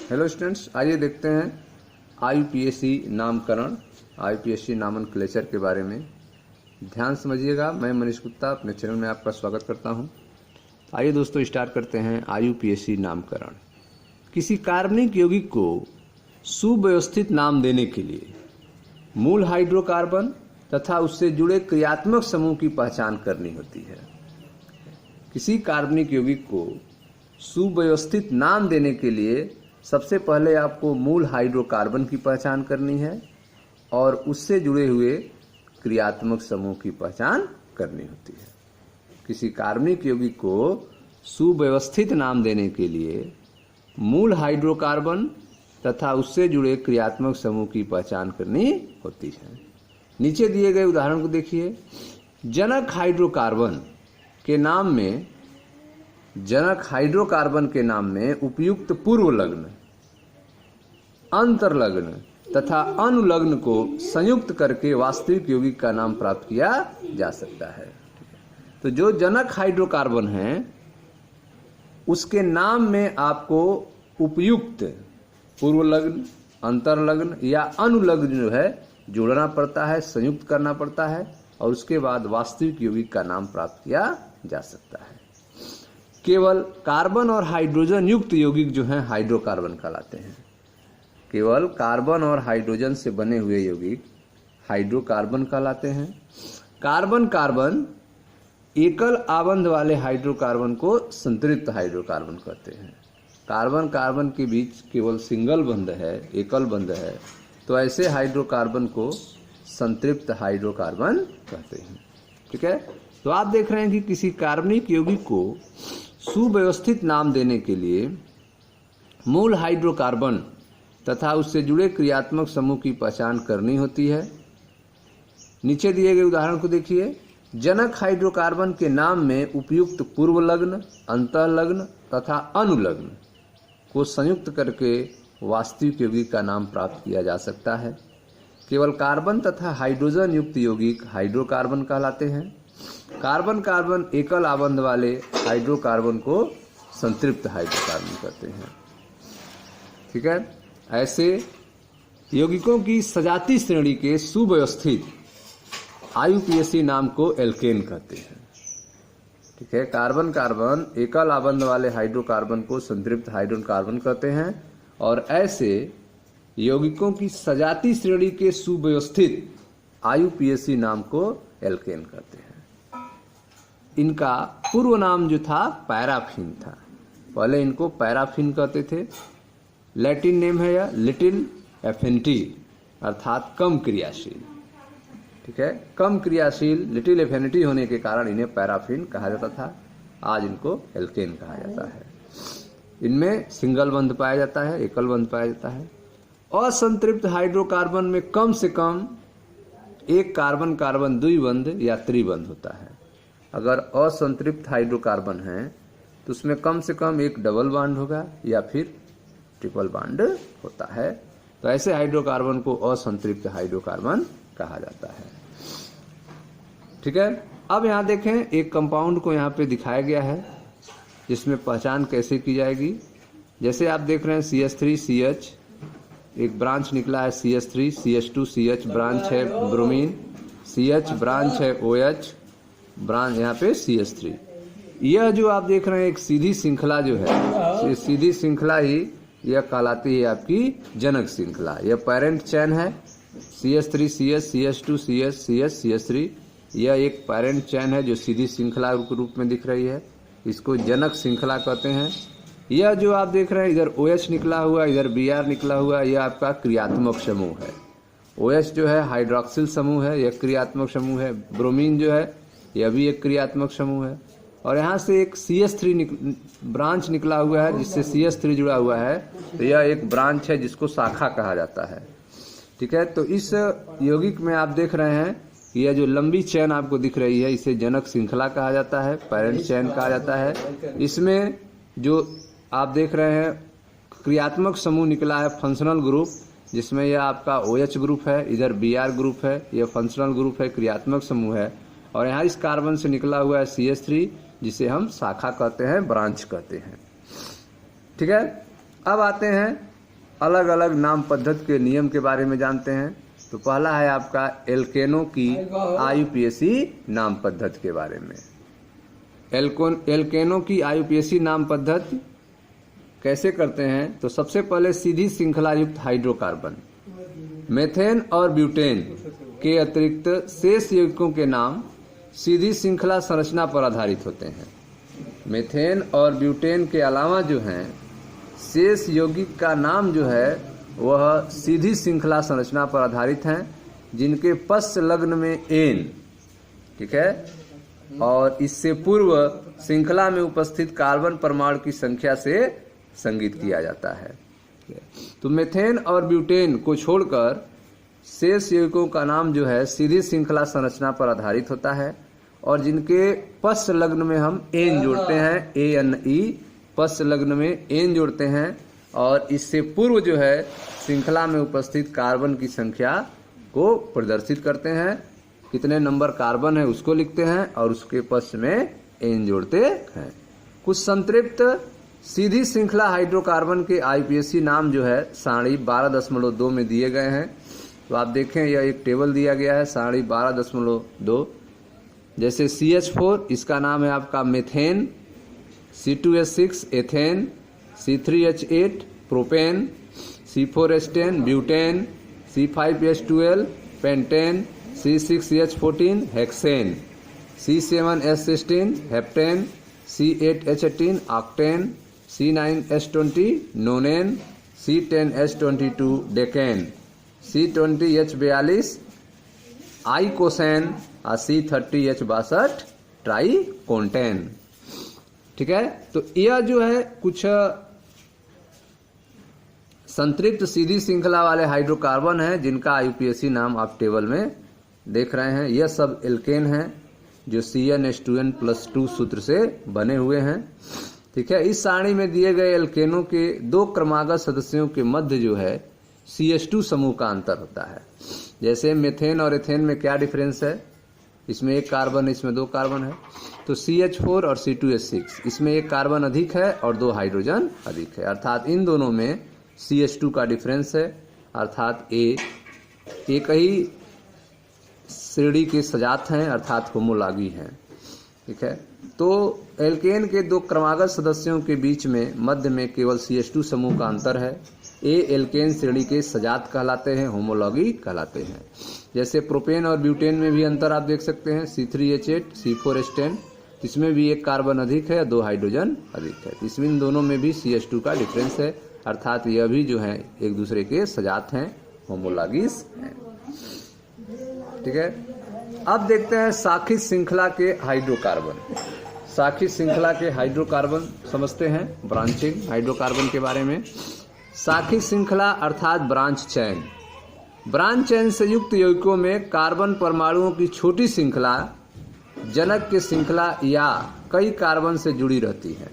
Hello students, आइए देखते हैं आईयूपीएसी नामकरण, आईयूपीएसी नॉमेनक्लेचर के बारे में। ध्यान समझिएगा। मैं मनीष गुप्ता अपने चैनल में आपका स्वागत करता हूं। आइए दोस्तों, स्टार्ट करते हैं आईयूपीएसी नामकरण। किसी कार्बनिक यौगिक को सुव्यवस्थित नाम देने के लिए मूल हाइड्रोकार्बन तथा उससे जुड़े क्रियात्मक समूह की पहचान करनी होती है। किसी कार्बनिक यौगिक को सुव्यवस्थित नाम देने के लिए सबसे पहले आपको मूल हाइड्रोकार्बन की पहचान करनी है और उससे जुड़े हुए क्रियात्मक समूह की पहचान करनी होती है। किसी कार्बनिक यौगिक को सुव्यवस्थित नाम देने के लिए मूल हाइड्रोकार्बन तथा उससे जुड़े क्रियात्मक समूह की पहचान करनी होती है। नीचे दिए गए उदाहरण को देखिए। जनक हाइड्रोकार्बन के नाम में उपयुक्त पूर्व लग्न, अंतर्लग्न तथा अनुलग्न को संयुक्त करके वास्तविक यौगिक का नाम प्राप्त किया जा सकता है। तो जो जनक हाइड्रोकार्बन है उसके नाम में आपको उपयुक्त पूर्व लग्न, अंतर्लग्न या अनुलग्न जो है जोड़ना पड़ता है, संयुक्त करना पड़ता है और उसके बाद वास्तविक यौगिक का नाम प्राप्त किया जा सकता है। केवल कार्बन और हाइड्रोजन युक्त यौगिक जो हैं हाइड्रोकार्बन कहलाते हैं। केवल कार्बन और हाइड्रोजन से बने हुए यौगिक हाइड्रोकार्बन कहलाते हैं। कार्बन कार्बन एकल आबंध वाले हाइड्रोकार्बन को संतृप्त हाइड्रोकार्बन कहते हैं। कार्बन कार्बन के बीच केवल सिंगल बंध है, एकल बंध है, तो ऐसे हाइड्रोकार्बन को संतृप्त हाइड्रोकार्बन कहते हैं। ठीक है। तो आप देख रहे हैं कि किसी कार्बनिक यौगिक को सुव्यवस्थित नाम देने के लिए मूल हाइड्रोकार्बन तथा उससे जुड़े क्रियात्मक समूह की पहचान करनी होती है। नीचे दिए गए उदाहरण को देखिए। जनक हाइड्रोकार्बन के नाम में उपयुक्त पूर्व लग्न, अंतर्लग्न तथा अनुलग्न को संयुक्त करके वास्तविक यौगिक का नाम प्राप्त किया जा सकता है। केवल कार्बन तथा हाइड्रोजन युक्त यौगिक हाइड्रोकार्बन कहलाते हैं। कार्बन कार्बन एकल आबंध वाले हाइड्रोकार्बन को संतृप्त हाइड्रोकार्बन कहते हैं। ठीक है। ऐसे यौगिकों की सजाती श्रेणी के सुव्यवस्थित आईयूपीएसी नाम को एल्केन कहते हैं। ठीक है। कार्बन कार्बन एकल आबंध वाले हाइड्रोकार्बन को संतृप्त हाइड्रोकार्बन कहते हैं और ऐसे यौगिकों की सजाती श्रेणी के सुव्यवस्थित आईयूपीएसी नाम को एल्केन कहते हैं। इनका पूर्व नाम जो था पैराफिन था। पहले इनको पैराफिन कहते थे। लैटिन नेम है यह लिटिल एफिनिटी, अर्थात कम क्रियाशील। ठीक है। कम क्रियाशील लिटिल एफिनिटी होने के कारण इन्हें पैराफिन कहा जाता था। आज इनको एल्केन कहा जाता है। इनमें सिंगल बंध पाया जाता है, एकल बंध पाया जाता है। असंतृप्त हाइड्रोकार्बन में कम से कम एक कार्बन कार्बन द्विबंध या त्रिबंध होता है। अगर असंतृप्त हाइड्रोकार्बन है तो उसमें कम से कम एक डबल बॉन्ड होगा या फिर ट्रिपल बॉन्ड होता है। तो ऐसे हाइड्रोकार्बन को असंतृप्त हाइड्रोकार्बन कहा जाता है। ठीक है। अब यहाँ देखें, एक कंपाउंड को यहाँ पे दिखाया गया है जिसमें पहचान कैसे की जाएगी। जैसे आप देख रहे हैं CH3CH, एक ब्रांच निकला है CH3, CH2CH ब्रांच है ब्रोमीन, CH ब्रांच है OH, ब्रांच यहाँ पे CH3। यह जो आप देख रहे हैं एक सीधी श्रृंखला जो है, सीधी श्रृंखला ही यह कहलाती है आपकी जनक श्रृंखला। यह पेरेंट चेन है CH3CH, CH2CH, CH, CH3। यह एक पेरेंट चेन है जो सीधी श्रृंखला के रूप में दिख रही है। इसको जनक श्रृंखला कहते हैं। यह जो आप देख रहे हैं इधर OH निकला हुआ, इधर Br निकला हुआ, यह आपका क्रियात्मक समूह है। OH जो है हाइड्रोक्सिल समूह है, यह क्रियात्मक समूह है। ब्रोमीन जो है यह भी एक क्रियात्मक समूह है। और यहाँ से एक CH3 ब्रांच निकला हुआ है जिससे CH3 जुड़ा हुआ है, तो यह एक ब्रांच है जिसको शाखा कहा जाता है। ठीक है। तो इस यौगिक में आप देख रहे हैं कि यह जो लंबी चेन आपको दिख रही है इसे जनक श्रृंखला कहा जाता है, पेरेंट चेन कहा जाता है। इसमें जो आप देख रहे हैं क्रियात्मक समूह निकला है फंक्शनल ग्रुप, जिसमें यह आपका OH ग्रुप है, इधर Br ग्रुप है, यह फंक्शनल ग्रुप है, क्रियात्मक समूह है। और यहाँ इस कार्बन से निकला हुआ है CH3 जिसे हम शाखा कहते हैं, ब्रांच कहते हैं। ठीक है। अब आते हैं अलग अलग नाम पद्धति के नियम के बारे में जानते हैं। तो पहला है आपका एल्केनों की आईयूपीएसी नाम पद्धति के बारे में। एल्केनों की आईयूपीएसी नाम पद्धति कैसे करते हैं? तो सबसे पहले सीधी श्रृंखला युक्त हाइड्रोकार्बन मेथेन और ब्यूटेन के अतिरिक्त शेष यौगिकों के नाम सीधी श्रृंखला संरचना पर आधारित होते हैं। मेथेन और ब्यूटेन के अलावा जो हैं शेष यौगिक का नाम जो है वह सीधी श्रृंखला संरचना पर आधारित हैं, जिनके पश्च लग्न में एन, ठीक है, और इससे पूर्व श्रृंखला में उपस्थित कार्बन परमाणु की संख्या से संगीत किया जाता है। तो मेथेन और ब्यूटेन को छोड़कर शेष यौगिकों का नाम जो है सीधी श्रृंखला संरचना पर आधारित होता है, और जिनके पश्च लग्न में हम एन जोड़ते हैं, ANE, पश्च लग्न में एन जोड़ते हैं, और इससे पूर्व जो है श्रृंखला में उपस्थित कार्बन की संख्या को प्रदर्शित करते हैं। कितने नंबर कार्बन है उसको लिखते हैं और उसके पश्च में एन जोड़ते हैं। कुछ संतृप्त सीधी श्रृंखला हाइड्रोकार्बन के आईयूपीएसी नाम जो है सारणी 12.2 में दिए गए हैं। तो आप देखें यह एक टेबल दिया गया है सारणी 12.2। जैसे CH4 इसका नाम है आपका methane, C2H6 ethane, C3H8 propane, C4H10 butane, C5H12 pentane, C6H14 hexane, C7H16 heptane, C8H18 octane, C9H20 नोनेन, C10H22 decane, C20H42 आइकोसेन और C30H62 ट्राइकोंटेन। ठीक है, तो यह जो है कुछ संतृप्त सीधी श्रृंखला वाले हाइड्रोकार्बन हैं जिनका आईयूपीएसी नाम आप टेबल में देख रहे हैं। यह सब एल्केन हैं जो CnH2n+2 सूत्र से बने हुए हैं। ठीक है, इस सारणी में दिए गए एल्केनों के दो क्रमागत सदस्यों के मध्य जो है CH2 समूह का अंतर होता है। जैसे मेथेन और एथेन में क्या डिफरेंस है, इसमें एक कार्बन, इसमें दो कार्बन है। तो CH4 और C2H6 इसमें एक कार्बन अधिक है और दो हाइड्रोजन अधिक है, अर्थात इन दोनों में CH2 का डिफरेंस है, अर्थात एक ही श्रेणी के सजात हैं, अर्थात होमोलॉगी हैं। ठीक है, तो एल्केन के दो क्रमागत सदस्यों के बीच में मध्य में केवल CH2 समूह का अंतर है। ये एल्केन श्रेणी के सजात कहलाते हैं, होमोलॉगी कहलाते हैं। जैसे प्रोपेन और ब्यूटेन में भी अंतर आप देख सकते हैं, C3H8 C4H10, इसमें भी एक कार्बन अधिक है, दो हाइड्रोजन अधिक है। इसमें इन दोनों में भी CH2 का डिफरेंस है, अर्थात यह भी जो है एक दूसरे के सजात हैं, होमोलॉगीज हैं। ठीक है, अब देखते हैं शाखित श्रृंखला के हाइड्रोकार्बन। शाखित श्रृंखला के हाइड्रोकार्बन समझते हैं, ब्रांचिंग हाइड्रोकार्बन के बारे में। शाखित श्रृंखला अर्थात ब्रांच चैन। ब्रांच चैन से युक्त यौगिकों में कार्बन परमाणुओं की छोटी श्रृंखला जनक की श्रृंखला या कई कार्बन से जुड़ी रहती है।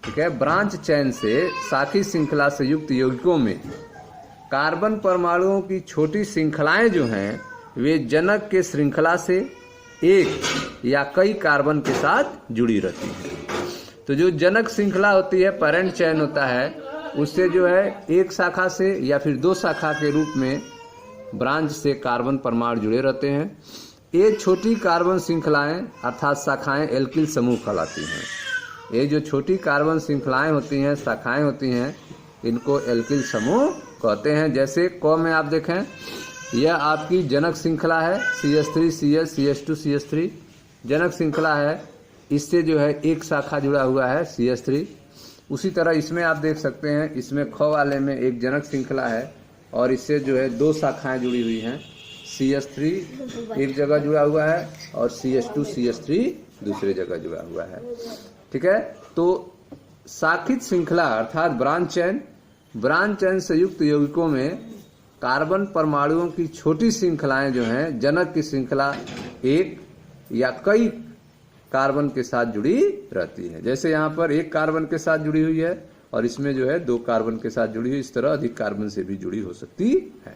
ठीक है, ब्रांच चैन से शाखित श्रृंखला से युक्त यौगिकों में कार्बन परमाणुओं की छोटी श्रृंखलाएं जो हैं वे जनक के श्रृंखला से एक या कई कार्बन के साथ जुड़ी रहती हैं। तो जो जनक श्रृंखला होती है, पेरेंट चैन होता है, उससे जो है एक शाखा से या फिर दो शाखा के रूप में ब्रांच से कार्बन परमाणु जुड़े रहते हैं। ये छोटी कार्बन श्रृंखलाएं अर्थात शाखाएं एल्किल समूह कहलाती हैं। ये जो छोटी कार्बन श्रृंखलाएं होती हैं, शाखाएं होती हैं, इनको एल्किल समूह कहते हैं। जैसे क में आप देखें, यह आपकी जनक श्रृंखला है, CH3CH CH2 CH3 जनक श्रृंखला है, इससे जो है एक शाखा जुड़ा हुआ है CH3। उसी तरह इसमें आप देख सकते हैं, इसमें ख वाले में एक जनक श्रृंखला है और इससे जो है दो शाखाएं जुड़ी हुई हैं, CH3 एक जगह जुड़ा हुआ है और CH2 CH3 दूसरी जगह जुड़ा हुआ है। ठीक है, तो शाखित श्रृंखला अर्थात ब्रांच चैन से युक्त यौगिकों में कार्बन परमाणुओं की छोटी श्रृंखलाएं जो हैं जनक की श्रृंखला एक या कई कार्बन के साथ जुड़ी रहती है। जैसे यहाँ पर एक कार्बन के साथ जुड़ी हुई है और इसमें जो है दो कार्बन के साथ जुड़ी हुई, इस तरह अधिक कार्बन से भी जुड़ी हो सकती है।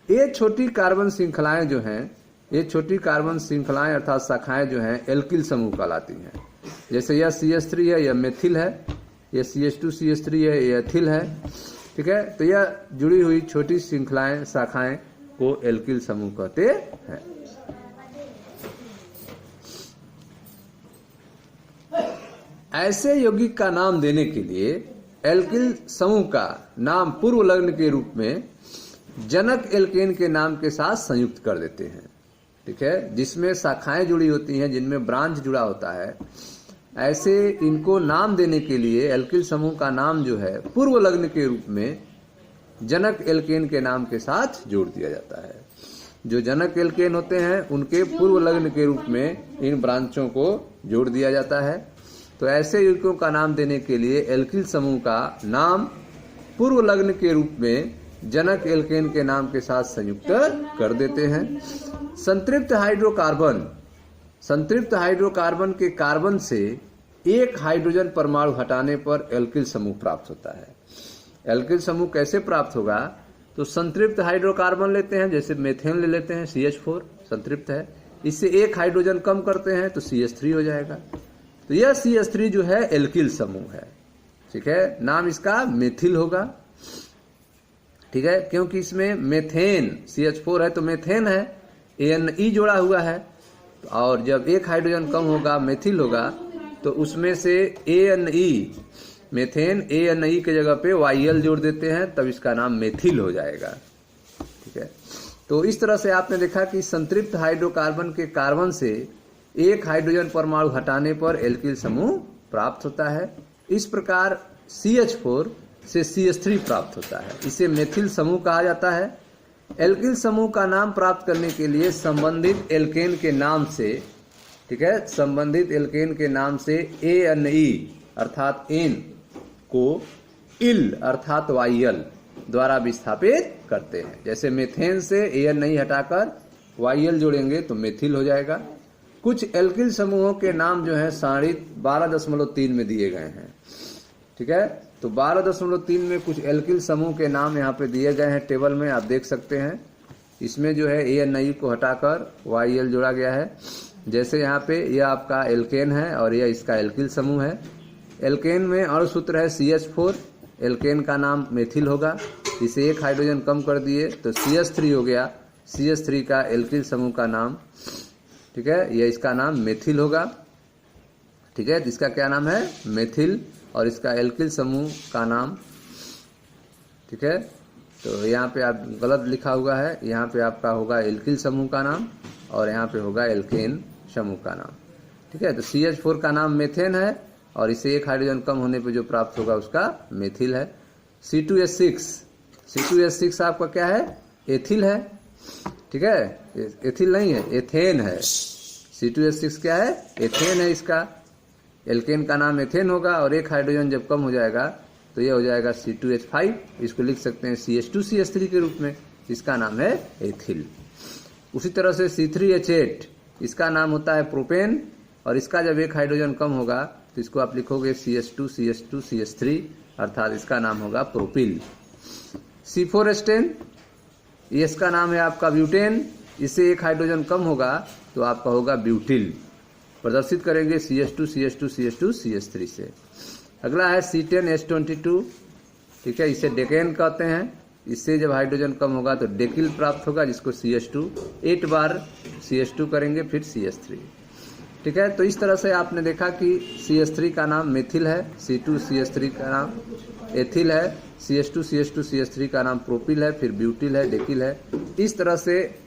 ये छोटी कार्बन श्रृंखलाएं जो हैं, ये छोटी कार्बन श्रृंखलाएं अर्थात शाखाएं जो हैं एल्किल समूह कहलाती हैं। जैसे यह CH3 है, यह मेथिल है, यह CH2 CH3 है, यह एथिल है। ठीक है। तो यह जुड़ी हुई छोटी श्रृंखलाएं शाखाएं को एल्किल समूह कहते हैं। ऐसे यौगिक का नाम देने के लिए एल्किल समूह का नाम पूर्व लग्न के रूप में जनक एल्केन के नाम के साथ संयुक्त कर देते हैं। ठीक है, जिसमें शाखाएं जुड़ी होती हैं, जिनमें ब्रांच जुड़ा होता है, ऐसे इनको नाम देने के लिए एल्किल समूह का नाम जो है पूर्व लग्न के रूप में जनक एल्केन के नाम के साथ जोड़ दिया जाता है। जो जनक एल्केन होते हैं उनके पूर्व लग्न के रूप में इन ब्रांचों को जोड़ दिया जाता है। तो ऐसे यौगिकों का नाम देने के लिए एल्किल समूह का नाम पूर्व लग्न के रूप में जनक एल्केन के नाम के साथ संयुक्त कर देते हैं। संतृप्त हाइड्रोकार्बन के कार्बन से एक हाइड्रोजन परमाणु हटाने पर एल्किल समूह प्राप्त होता है। एल्किल समूह कैसे प्राप्त होगा? तो संतृप्त हाइड्रोकार्बन लेते हैं, जैसे मेथेन ले लेते हैं, CH4 संतृप्त है, इससे एक हाइड्रोजन कम करते हैं तो CH3 हो जाएगा। तो यह CH3 जो है एल्किल समूह है। ठीक है, नाम इसका मेथिल होगा। ठीक है, क्योंकि इसमें मेथेन CH4 है तो मेथेन है, ANE जोड़ा हुआ है, और जब एक हाइड्रोजन कम होगा मेथिल होगा तो उसमें से ANE मेथेन ANE के जगह पे YL जोड़ देते हैं, तब इसका नाम मेथिल हो जाएगा। ठीक है, तो इस तरह से आपने देखा कि संतृप्त हाइड्रोकार्बन के कार्बन से एक हाइड्रोजन परमाणु हटाने पर एल्किल समूह प्राप्त होता है। इस प्रकार CH4 से CH3 प्राप्त होता है, इसे मेथिल समूह कहा जाता है। एल्किल समूह का नाम प्राप्त करने के लिए संबंधित एल्केन के नाम से, ठीक है, संबंधित एल्केन के नाम से ANE अर्थात N को इल अर्थात YL द्वारा विस्थापित करते हैं। जैसे मेथेन से ANE हटाकर YL जोड़ेंगे तो मेथिल हो जाएगा। कुछ एल्किल समूहों के नाम जो है सारणी 12.3 में दिए गए हैं। ठीक है, तो 12.3 में कुछ एल्किल समूह के नाम यहाँ पे दिए गए हैं, टेबल में आप देख सकते हैं। इसमें जो है ANE को हटाकर YL जोड़ा गया है। जैसे यहाँ पे यह आपका एल्केन है और यह इसका एल्किल समूह है। एल्केन में अणुसूत्र है CH4, एल्केन का नाम मेथिल होगा, इसे एक हाइड्रोजन कम कर दिए तो CH3 हो गया। CH3 का एल्किल समूह का नाम, ठीक है, यह इसका नाम मेथिल होगा। ठीक है, इसका क्या नाम है? मेथिल, और इसका एल्किल समूह का नाम, ठीक है, तो यहाँ पे आप गलत लिखा हुआ है, यहाँ पे आपका होगा एल्किल समूह का नाम और यहाँ पे होगा एल्केन समूह का नाम। ठीक है, तो CH4 का नाम मेथेन है और इसे एक हाइड्रोजन कम होने पे जो प्राप्त होगा उसका मेथिल है। C2H6 आपका क्या है? एथिल है। ठीक है, एथिल नहीं है, एथेन है। C2H6 क्या है? एथेन है। इसका एल्केन का नाम एथेन होगा और एक हाइड्रोजन जब कम हो जाएगा तो यह हो जाएगा C2H5। इसको लिख सकते हैं CH2CH3 के रूप में, इसका नाम है एथिल। उसी तरह से C3H8 इसका नाम होता है प्रोपेन और इसका जब एक हाइड्रोजन कम होगा तो इसको आप लिखोगे CH2CH2CH3 अर्थात इसका नाम होगा प्रोपिल। C4H10 इसका नाम है आपका ब्यूटेन, इससे एक हाइड्रोजन कम होगा तो आपका होगा ब्यूटिल। प्रदर्शित करेंगे CH2CH2CH2CH3 से। अगला है C10H22, ठीक है, इसे डेकेन कहते हैं, इससे जब हाइड्रोजन कम होगा तो डेकिल प्राप्त होगा, जिसको CH2 8 बार CH2 करेंगे फिर CH3। ठीक है, तो इस तरह से आपने देखा कि CH3 का नाम मेथिल है, C2CH3 का नाम एथिल है, CH2CH2CH3 का नाम प्रोपिल है, फिर ब्यूटिल है, डेकिल है। इस तरह से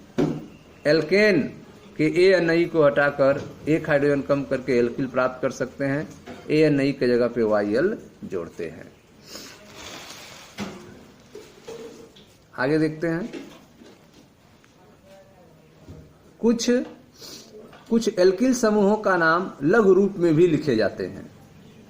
एल्केन के ANE को हटाकर एक हाइड्रोजन कम करके एल्किल प्राप्त कर सकते हैं। ANE के जगह पे YL जोड़ते हैं। आगे देखते हैं, कुछ एल्किल समूहों का नाम लघु रूप में भी लिखे जाते हैं।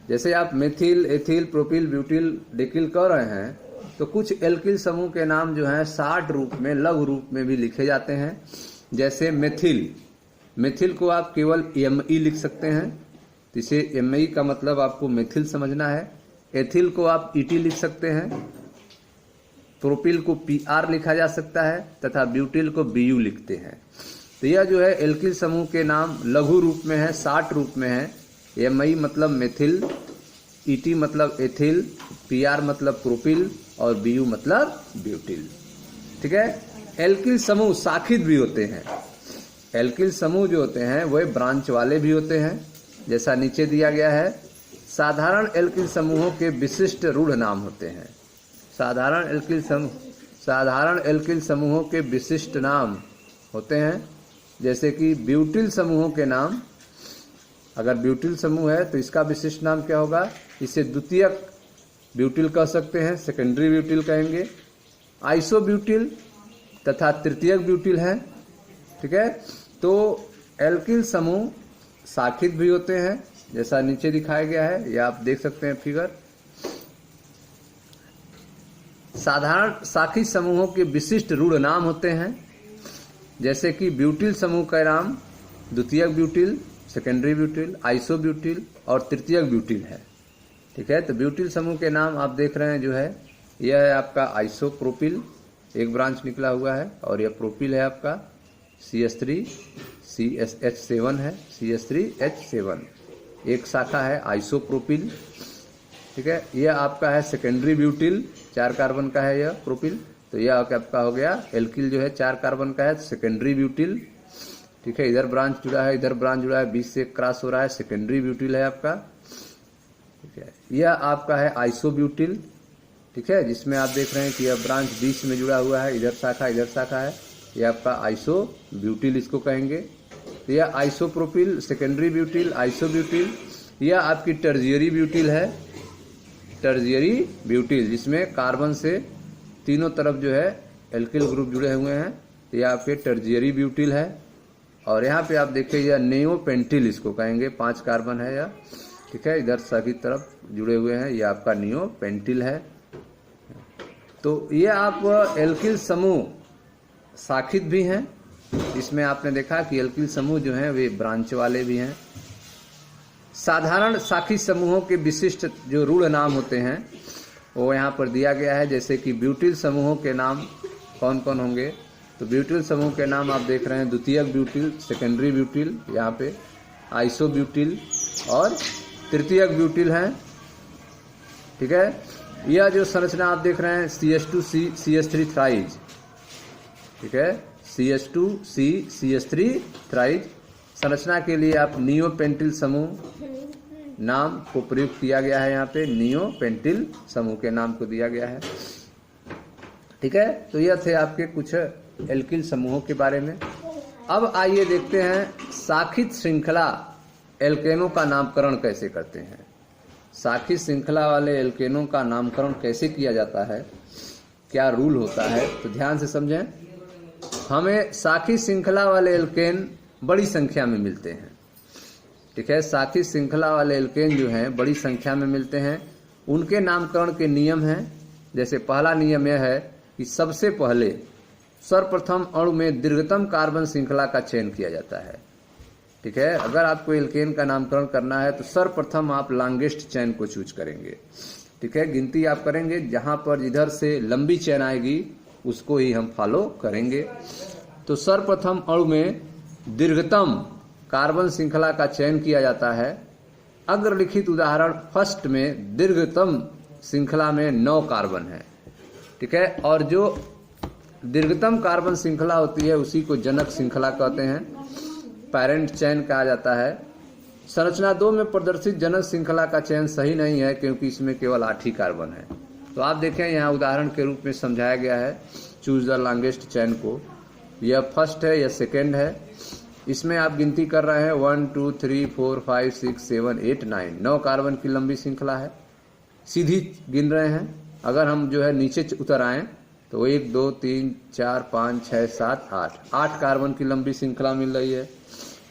जैसे आप मेथिल, एथिल, प्रोपिल, ब्यूटिल, डेकिल कह रहे हैं, तो कुछ एल्किल समूह के नाम जो हैं शार्ट रूप में, लघु रूप में भी लिखे जाते हैं। जैसे मेथिल को आप केवल ME लिख सकते हैं, तो इसे ME का मतलब आपको मेथिल समझना है। एथिल को आप ET लिख सकते हैं, प्रोपिल को PR लिखा जा सकता है तथा ब्यूटिल को BU लिखते हैं। तो यह जो है एल्किल समूह के नाम लघु रूप में है, शार्ट रूप में है। ME मतलब मेथिल, ET मतलब एथिल, PR मतलब प्रोपिल और BU मतलब ब्यूटिल। ठीक है। एल्किल समूह शाखित भी होते हैं। एल्किल समूह जो होते हैं वह ब्रांच वाले भी होते हैं, जैसा नीचे दिया गया है। साधारण एल्किल समूहों के विशिष्ट रूढ़ नाम होते हैं। साधारण एल्किल समूहों के विशिष्ट नाम होते हैं, जैसे कि ब्यूटिल समूहों के नाम। अगर ब्यूटिल समूह है तो इसका विशिष्ट नाम क्या होगा? इसे द्वितीयक ब्यूटिल कह सकते हैं, सेकेंडरी ब्यूटिल कहेंगे। आइसोब्यूटिल तथा तृतीयक ब्यूटिल है। ठीक है। तो एल्किल समूह शाखित भी होते हैं, जैसा नीचे दिखाया गया है, या आप देख सकते हैं फिगर। साधारण शाखित समूहों के विशिष्ट रूढ़ नाम होते हैं, जैसे कि ब्यूटिल समूह का नाम द्वितीयक ब्यूटिल, सेकेंडरी ब्यूटिल, आइसोब्यूटिल और तृतीयक ब्यूटिल है। ठीक है। तो ब्यूटिल समूह के नाम आप देख रहे हैं जो है, यह है आपका आइसोप्रोपिल, एक ब्रांच निकला हुआ है, और यह प्रोपिल है आपका CH3 CH7 है, CH3H7 एक शाखा है आइसोप्रोपिल। ठीक है। यह आपका है सेकेंडरी ब्यूटिल, 4 कार्बन का है यह प्रोपिल। तो यह आपका हो गया एल्किल जो है 4 कार्बन का है, सेकेंडरी ब्यूटिल। ठीक है। इधर ब्रांच जुड़ा है, इधर ब्रांच जुड़ा है, 20 से क्रॉस हो रहा है, सेकेंडरी ब्यूटिल है आपका। ठीक है। यह आपका है आइसोब्यूटिल। ठीक है। जिसमें आप देख रहे हैं कि यह ब्रांच 20 में जुड़ा हुआ है, इधर शाखा है। यह आपका आइसोब्यूटिल इसको कहेंगे। तो यह आइसोप्रोपिल, सेकेंडरी ब्यूटिल, आइसोब्यूटिल। यह आपकी टर्जियरी ब्यूटिल है, टर्जियरी ब्यूटिल, जिसमें कार्बन से तीनों तरफ जो है एल्किल ग्रुप जुड़े हुए हैं। तो यह आपके टर्जियरी ब्यूटिल है। और यहाँ पे आप देखिए यह नियोपेंटिल इसको कहेंगे, 5 कार्बन है यह। ठीक है। इधर सभी तरफ जुड़े हुए हैं, यह आपका नियोपेंटिल है। तो ये आप एल्किल समूह शाखित भी हैं। इसमें आपने देखा कि एल्किल समूह जो हैं वे ब्रांच वाले भी हैं। साधारण शाखित समूहों के विशिष्ट जो रूढ़ नाम होते हैं वो यहाँ पर दिया गया है, जैसे कि ब्यूटिल समूहों के नाम कौन कौन होंगे? तो ब्यूटिल समूह के नाम आप देख रहे हैं, द्वितीयक ब्यूटिल, सेकेंडरी ब्यूटिल, यहाँ पे आइसोब्यूटिल और तृतीयक ब्यूटिल है। ठीक है। यह जो संरचना आप देख रहे हैं CH2C CH3 थ्राइज। ठीक है। CH2C CH3 थ्राइज संरचना के लिए आप नियोपेंटिल समूह नाम को प्रयुक्त किया गया है। यहाँ पे नियोपेंटिल समूह के नाम को दिया गया है। ठीक है। तो यह थे आपके कुछ एल्किल समूहों के बारे में। अब आइए देखते हैं शाखित श्रृंखला एल्केनों का नामकरण कैसे करते हैं। शाखित श्रृंखला वाले एल्केनों का नामकरण कैसे किया जाता है, क्या रूल होता है, तो ध्यान से समझें। हमें शाखित श्रृंखला वाले एल्केन बड़ी संख्या में मिलते हैं। ठीक है। शाखित श्रृंखला वाले एल्केन जो हैं बड़ी संख्या में मिलते हैं। उनके नामकरण के नियम हैं। जैसे पहला नियम यह है कि सबसे पहले सर्वप्रथम अणु में दीर्घतम कार्बन श्रृंखला का चयन किया जाता है। ठीक है। अगर आपको एल्केन का नामकरण करना है तो सर्वप्रथम आप लॉन्गेस्ट चेन को चूज करेंगे। ठीक है। गिनती आप करेंगे, जहां पर जिधर से लंबी चेन आएगी उसको ही हम फॉलो करेंगे। तो सर्वप्रथम अणु में दीर्घतम कार्बन श्रृंखला का चयन किया जाता है। अग्रलिखित उदाहरण फर्स्ट में दीर्घतम श्रृंखला में 9 कार्बन है। ठीक है। और जो दीर्घतम कार्बन श्रृंखला होती है उसी को जनक श्रृंखला कहते हैं, पेरेंट चेन कहा जाता है। संरचना 2 में प्रदर्शित जनक श्रृंखला का चयन सही नहीं है, क्योंकि इसमें केवल 8 ही कार्बन है। तो आप देखें यहाँ उदाहरण के रूप में समझाया गया है चूज द लॉन्गेस्ट चेन को। यह फर्स्ट है, यह सेकेंड है। इसमें आप गिनती कर रहे हैं 1 2 3 4 5 6 7 8 9 कार्बन की लंबी श्रृंखला है। सीधी गिन रहे हैं। अगर हम जो है नीचे उतर आए तो 1 2 3 4 5 6 7 8 कार्बन की लंबी श्रृंखला मिल रही है।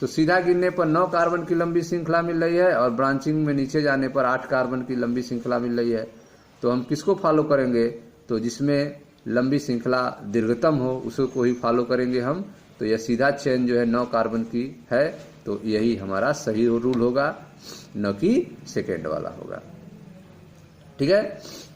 तो सीधा गिनने पर 9 कार्बन की लंबी श्रृंखला मिल रही है, और ब्रांचिंग में नीचे जाने पर 8 कार्बन की लंबी श्रृंखला मिल रही है। तो हम किसको फॉलो करेंगे? तो जिसमें लंबी श्रृंखला दीर्घतम हो उसको ही फॉलो करेंगे हम। तो यह सीधा चेन जो है 9 कार्बन की है, तो यही हमारा सही रूल होगा, न कि सेकेंड वाला होगा। ठीक है।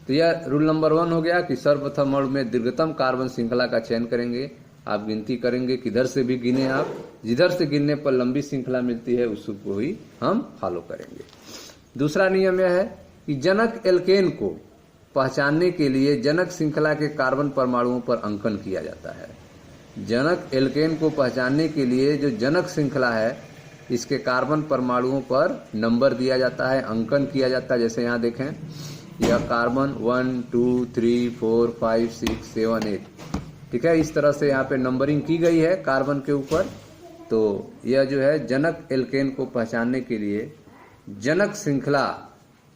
तो यह रूल नंबर 1 हो गया कि सर्वप्रथम अणु में दीर्घतम कार्बन श्रृंखला का चयन करेंगे। आप गिनती करेंगे, किधर से भी गिने आप, जिधर से गिनने पर लंबी श्रृंखला मिलती है उसको ही हम फॉलो करेंगे। दूसरा नियम यह है कि जनक एल्केन को पहचानने के लिए जनक श्रृंखला के कार्बन परमाणुओं पर अंकन किया जाता है। जनक एल्केन को पहचानने के लिए जो जनक श्रृंखला है इसके कार्बन परमाणुओं पर नंबर दिया जाता है, अंकन किया जाता है। जैसे यहाँ देखें, यह कार्बन 1 2 3 4 5 6 7 8, ठीक है, इस तरह से यहाँ पे नंबरिंग की गई है कार्बन के ऊपर। तो यह जो है जनक एल्केन को पहचानने के लिए जनक श्रृंखला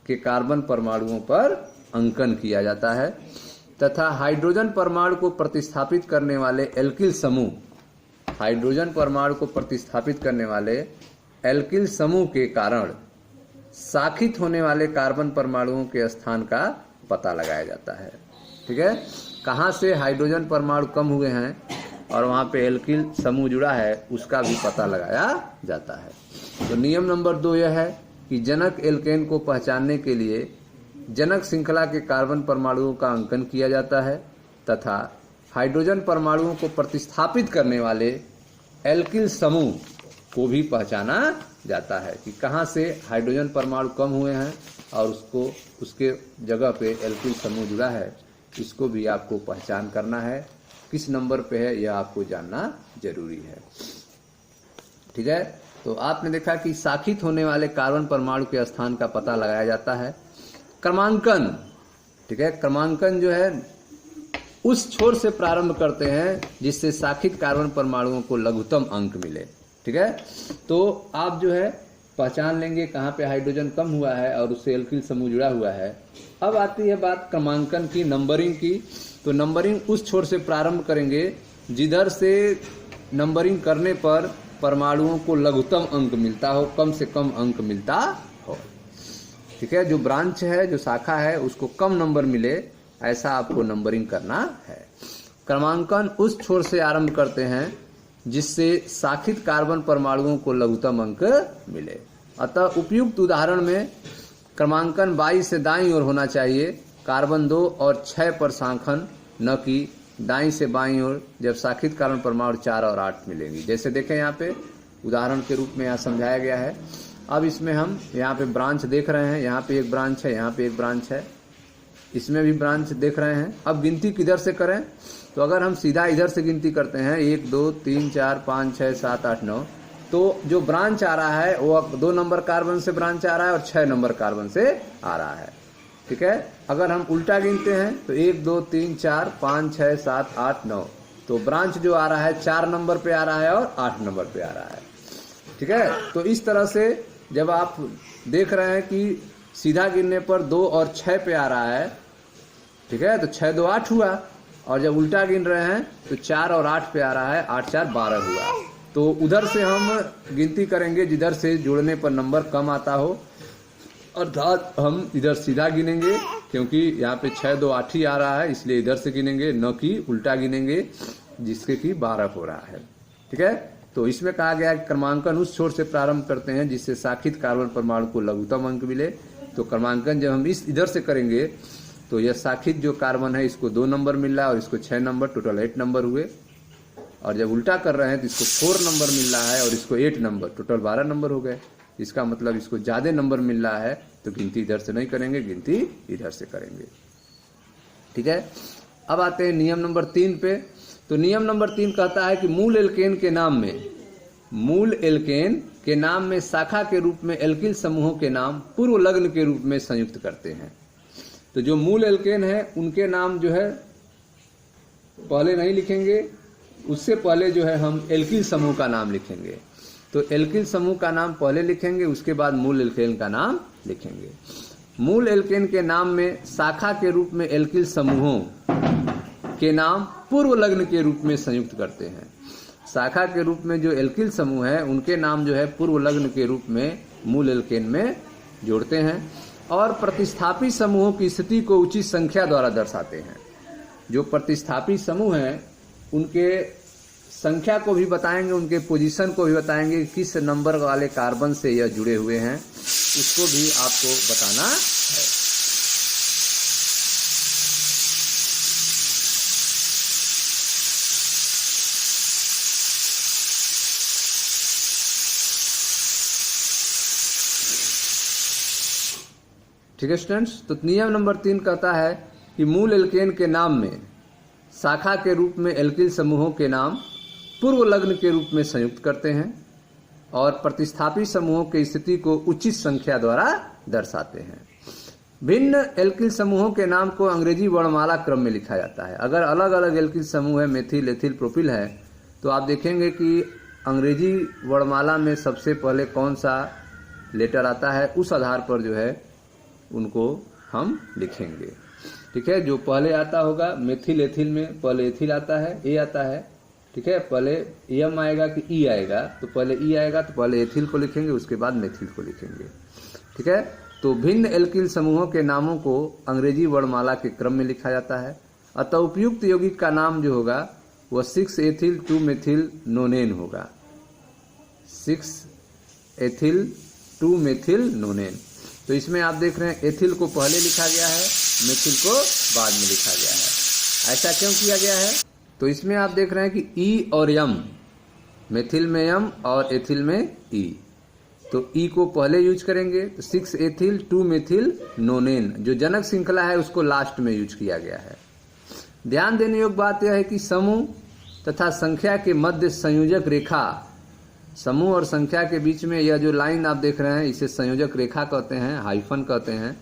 के कार्बन परमाणुओं पर अंकन किया जाता है तथा हाइड्रोजन परमाणु को प्रतिस्थापित करने वाले एल्किल समूह, हाइड्रोजन परमाणु को प्रतिस्थापित करने वाले एल्किल समूह के कारण शाखित होने वाले कार्बन परमाणुओं के स्थान का पता लगाया जाता है। ठीक है, कहाँ से हाइड्रोजन परमाणु कम हुए हैं और वहाँ पे एल्किल समूह जुड़ा है उसका भी पता लगाया जाता है। तो नियम नंबर 2 यह है कि जनक एल्केन को पहचानने के लिए जनक श्रृंखला के कार्बन परमाणुओं का अंकन किया जाता है तथा हाइड्रोजन परमाणुओं को प्रतिस्थापित करने वाले एल्किल समूह को भी पहचाना जाता है कि कहाँ से हाइड्रोजन परमाणु कम हुए हैं और उसके जगह पे एल्किल समूह जुड़ा है, इसको भी आपको पहचान करना है। किस नंबर पे है यह आपको जानना जरूरी है। ठीक है, तो आपने देखा कि शाखित होने वाले कार्बन परमाणु के स्थान का पता लगाया जाता है। क्रमांकन, ठीक है, क्रमांकन जो है उस छोर से प्रारंभ करते हैं जिससे शाखित कार्बन परमाणुओं को लघुत्तम अंक मिले। ठीक है, तो आप जो है पहचान लेंगे कहाँ पे हाइड्रोजन कम हुआ है और उससे एल्किल समूह जुड़ा हुआ है। अब आती है बात क्रमांकन की, नंबरिंग की। तो नंबरिंग उस छोर से प्रारंभ करेंगे जिधर से नंबरिंग करने पर परमाणुओं को लघुत्तम अंक मिलता हो, कम से कम अंक मिलता हो। ठीक है, जो ब्रांच है, जो शाखा है, उसको कम नंबर मिले, ऐसा आपको नंबरिंग करना है। क्रमांकन उस छोर से आरंभ करते हैं जिससे शाखित कार्बन परमाणुओं को लघुत्तम अंक मिले। अतः उपयुक्त उदाहरण में क्रमांकन बाईं से दाईं ओर होना चाहिए, कार्बन 2 और 6 पर शांखन, न कि दाईं से बाईं ओर जब शाखित कार्बन परमाणु 4 और 8 मिलेंगी। जैसे देखें यहाँ पे उदाहरण के रूप में यहाँ समझाया गया है। अब इसमें हम यहाँ पे ब्रांच देख रहे हैं, यहाँ पे एक ब्रांच है, यहाँ पे एक ब्रांच है, इसमें भी ब्रांच देख रहे हैं। अब गिनती किधर से करें? तो अगर हम सीधा इधर से गिनती करते हैं 1 2 3 4 5 6 7 8 9, तो जो ब्रांच आ रहा है वो 2 नंबर कार्बन से ब्रांच आ रहा है और 6 नंबर कार्बन से आ रहा है। ठीक है, अगर हम उल्टा गिनते हैं तो 1 2 3 4 5 6 7 8 9, तो ब्रांच जो आ रहा है 4 नंबर पे आ रहा है और 8 नंबर पे आ रहा है। ठीक है, तो इस तरह से जब आप देख रहे हैं कि सीधा गिनने पर 2 और 6 पे आ रहा है, ठीक है, तो 6 2 8 हुआ, और जब उल्टा गिन रहे हैं तो 4 और 8 पे आ रहा है, 8 4 12 हुआ। तो उधर से हम गिनती करेंगे जिधर से जोड़ने पर नंबर कम आता हो, अर्थात हम इधर सीधा गिनेंगे क्योंकि यहाँ पे 6 2 8 ही आ रहा है, इसलिए इधर से गिनेंगे, न कि उल्टा गिनेंगे जिसके कि 12 हो रहा है। ठीक है, तो इसमें कहा गया है क्रमांकन उस छोर से प्रारंभ करते हैं जिससे शाखित कार्बन परमाणु को लघुत्तम अंक मिले। तो क्रमांकन जब हम इधर से करेंगे तो यह शाखित जो कार्बन है इसको 2 नंबर मिल रहा है और इसको 6 नंबर, टोटल 8 नंबर हुए। और जब उल्टा कर रहे हैं तो इसको 4 नंबर मिल रहा है और इसको 8 नंबर, टोटल 12 नंबर हो गए। इसका मतलब इसको ज़्यादा नंबर मिल रहा है, तो गिनती इधर से नहीं करेंगे, गिनती इधर से करेंगे। ठीक है, अब आते हैं नियम नंबर 3 पे। तो नियम नंबर 3 कहता है कि मूल एल्केन के नाम में शाखा के रूप में एल्किल समूहों के नाम पूर्व लग्न के रूप में संयुक्त करते हैं। तो जो मूल एल्केन है उनके नाम जो है पहले नहीं लिखेंगे, उससे पहले जो है हम एल्किल समूह का नाम लिखेंगे। तो एल्किल समूह का नाम पहले लिखेंगे, उसके बाद मूल एल्केन का नाम लिखेंगे। मूल एल्केन के नाम में शाखा के रूप में एल्किल समूहों के नाम पूर्व लग्न के रूप में संयुक्त करते हैं। शाखा के रूप में जो एल्किल समूह है उनके नाम जो है पूर्व लग्न के रूप में मूल एल्केन में जोड़ते हैं और प्रतिस्थापी समूहों की स्थिति को उचित संख्या द्वारा दर्शाते हैं। जो प्रतिस्थापी समूह हैं उनके संख्या को भी बताएंगे, उनके पोजीशन को भी बताएंगे, किस नंबर वाले कार्बन से यह जुड़े हुए हैं उसको भी आपको बताना है। ठीक है स्टूडेंट्स। तो नियम नंबर 3 कहता है कि मूल एल्केन के नाम में शाखा के रूप में एल्किल समूहों के नाम पूर्व लग्न के रूप में संयुक्त करते हैं और प्रतिस्थापी समूहों की स्थिति को उचित संख्या द्वारा दर्शाते हैं। भिन्न एल्किल समूहों के नाम को अंग्रेजी वर्णमाला क्रम में लिखा जाता है। अगर अलग अलग एल्किल समूह है, मेथिल, एथिल, प्रोपिल है, तो आप देखेंगे कि अंग्रेजी वर्णमाला में सबसे पहले कौन सा लेटर आता है, उस आधार पर जो है उनको हम लिखेंगे। ठीक है, जो पहले आता होगा मेथिल एथिल में पहले एथिल आता है, ए आता है। ठीक है, पहले एम आएगा कि ई आएगा, तो पहले ई आएगा तो पहले एथिल को लिखेंगे, उसके बाद मेथिल को लिखेंगे। ठीक है, तो भिन्न एल्किल समूहों के नामों को अंग्रेजी वर्णमाला के क्रम में लिखा जाता है। अतः उपयुक्त यौगिक का नाम जो होगा वह 6 एथिल 2 मेथिल नोनेन होगा। 6 एथिल 2 मेथिल नोनेन। तो इसमें आप देख रहे हैं एथिल को पहले लिखा गया है, मेथिल को बाद में लिखा गया है। ऐसा क्यों किया गया है? तो इसमें आप देख रहे हैं कि ई और यम, मेथिल में यम और एथिल में ई, तो ई को पहले यूज करेंगे। तो 6 एथिल 2 मेथिल नोनेन जो जनक श्रृंखला है उसको लास्ट में यूज किया गया है। ध्यान देने योग्य बात यह है कि समूह तथा संख्या के मध्य संयोजक रेखा, समूह और संख्या के बीच में यह जो लाइन आप देख रहे हैं इसे संयोजक रेखा कहते हैं, हाइफन कहते हैं,